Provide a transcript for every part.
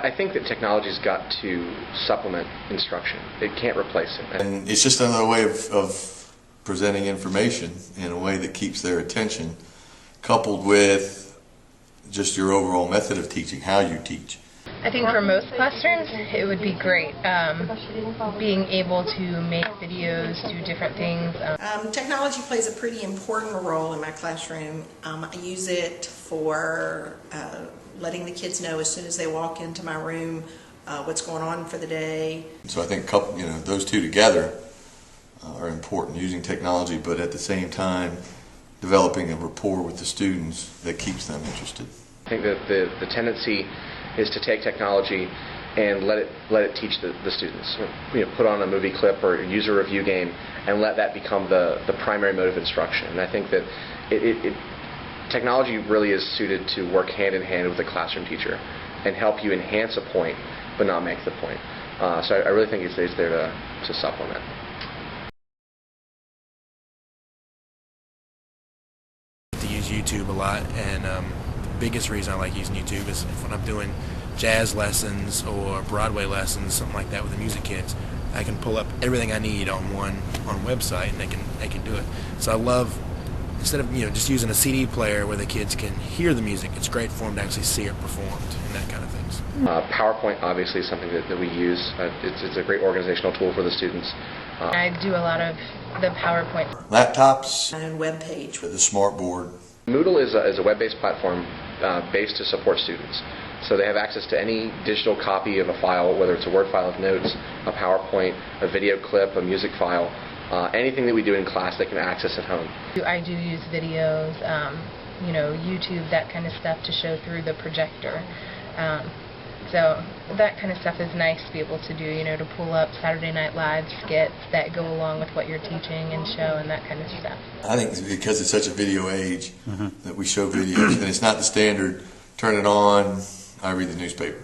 I think that technology's got to supplement instruction. It can't replace it. And it's just another way of presenting information in a way that keeps their attention, coupled with just your overall method of teaching, how you teach. I think for most classrooms it would be great being able to make videos, do different things. Technology plays a pretty important role in my classroom. I use it for letting the kids know as soon as they walk into my room what's going on for the day. So I think those two together are important, using technology but at the same time developing a rapport with the students that keeps them interested. I think that the tendency is to take technology and let it teach the students. Put on a movie clip or use a review game and let that become the primary mode of instruction. And I think that technology really is suited to work hand in hand with the classroom teacher and help you enhance a point but not make the point. So I really think it's there to supplement. To use YouTube a lot, and the biggest reason I like using YouTube is when I'm doing jazz lessons or Broadway lessons, something like that with the music kids. I can pull up everything I need on one website, and they can do it. So I love, instead of just using a CD player where the kids can hear the music, it's great for them to actually see it performed and that kind of things. PowerPoint obviously is something that we use. It's a great organizational tool for the students. I do a lot of the PowerPoint. Laptops And web page. the smart board. Moodle is a web-based platform based to support students. So they have access to any digital copy of a file, whether it's a Word file of notes, a PowerPoint, a video clip, a music file, anything that we do in class they can access at home. I do use videos, YouTube, that kind of stuff to show through the projector. So that kind of stuff is nice to be able to do, to pull up Saturday Night Live skits that go along with what you're teaching and show and that kind of stuff. I think it's because it's such a video age that we show videos, and it's not the standard turn it on, I read the newspaper.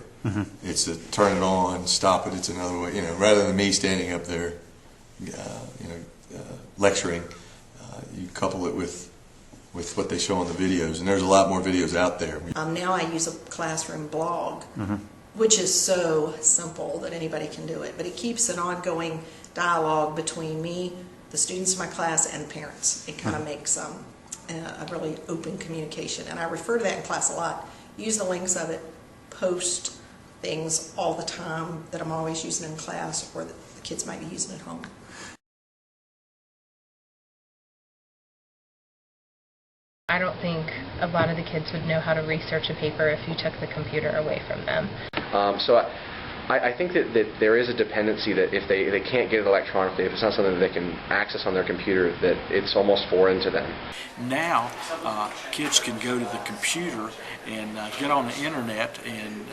It's a turn it on, stop it, it's another way. Rather than me standing up there, lecturing, you couple it with what they show on the videos, and there's a lot more videos out there. Now I use a classroom blog, which is so simple that anybody can do it, but it keeps an ongoing dialogue between me, the students in my class, and parents. It kind of makes a really open communication, and I refer to that in class a lot. Use the links of it, post things all the time that I'm always using in class or that the kids might be using at home. I don't think a lot of the kids would know how to research a paper if you took the computer away from them. So I think that there is a dependency that if they can't get it electronically, if it's not something that they can access on their computer, that it's almost foreign to them. Now, kids can go to the computer and get on the internet and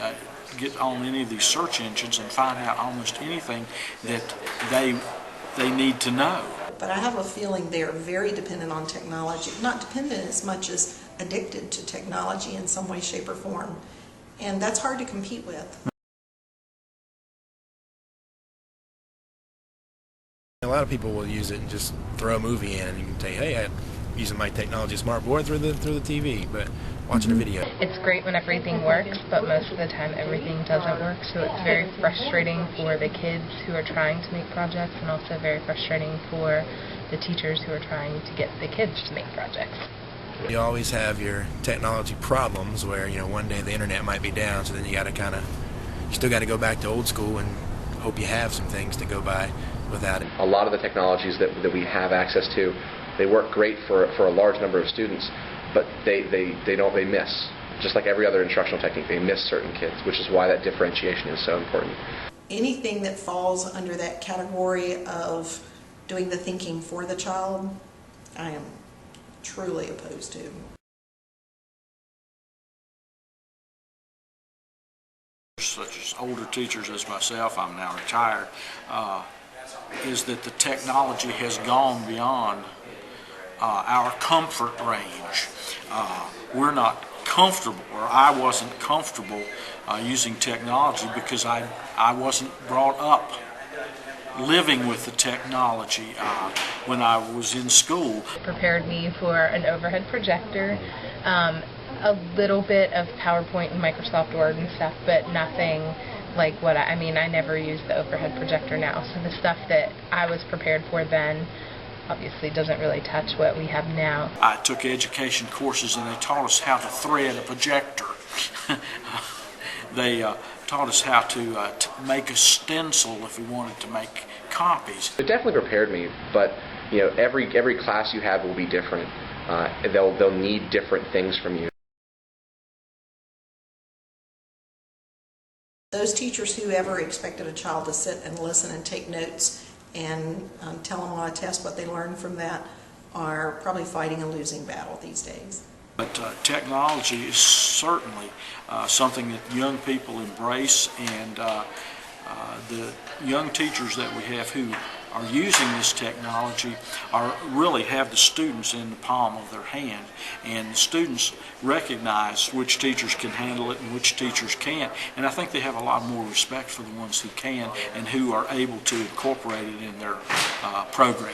get on any of these search engines and find out almost anything that they need to know. But I have a feeling they're very dependent on technology. Not dependent as much as addicted to technology in some way, shape, or form. And that's hard to compete with. A lot of people will use it and just throw a movie in, and you can say, hey, I'm using my technology smart board through the TV, but watching a video. It's great when everything works, but most of the time everything doesn't work, so it's very frustrating for the kids who are trying to make projects, and also very frustrating for the teachers who are trying to get the kids to make projects. You always have your technology problems where, one day the internet might be down, so then you still got to go back to old school and hope you have some things to go by without it. A lot of the technologies that we have access to, they work great for a large number of students, but they miss. Just like every other instructional technique, they miss certain kids, which is why that differentiation is so important. Anything that falls under that category of doing the thinking for the child, I am truly opposed to. Such as older teachers as myself, I'm now retired, is that the technology has gone beyond our comfort range. We're not comfortable, or I wasn't comfortable using technology because I wasn't brought up living with the technology when I was in school. It prepared me for an overhead projector, a little bit of PowerPoint and Microsoft Word and stuff, but nothing like what I mean, I never use the overhead projector now, so the stuff that I was prepared for then obviously doesn't really touch what we have now. I took education courses and they taught us how to thread a projector. They taught us how to make a stencil if we wanted to make copies. It definitely prepared me, but you know, every class you have will be different. They'll need different things from you. Those teachers who ever expected a child to sit and listen and take notes and tell them on a test what they learned from that are probably fighting a losing battle these days. But technology is certainly something that young people embrace, and the young teachers that we have who are using this technology really have the students in the palm of their hand, and the students recognize which teachers can handle it and which teachers can't, and I think they have a lot more respect for the ones who can and who are able to incorporate it in their program.